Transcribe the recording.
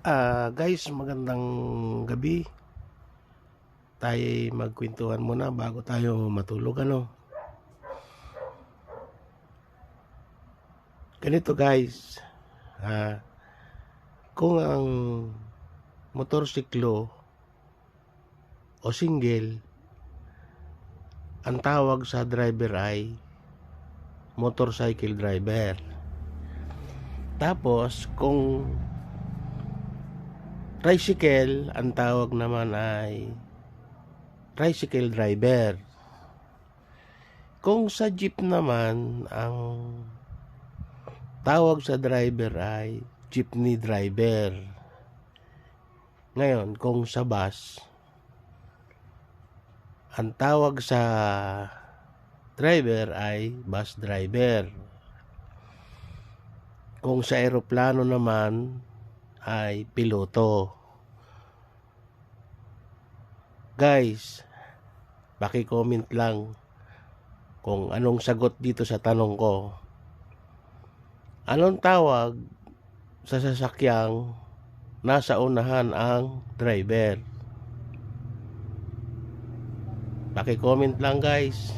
Guys, magandang gabi. Tayo magkwentuhan muna bago tayo matulog, ano? Ganito guys, kung ang motorsiklo o single, ang tawag sa driver ay motorcycle driver. Tapos, kung tricycle, ang tawag naman ay tricycle driver. Kung sa jeep naman, ang tawag sa driver ay jeepney driver. Ngayon, kung sa bus, ang tawag sa driver ay bus driver. Kung sa eroplano naman ay piloto. Guys, paki-comment lang kung anong sagot dito sa tanong ko. Anong tawag sa sasakyang nasa unahan ang driver? Paki-comment lang guys.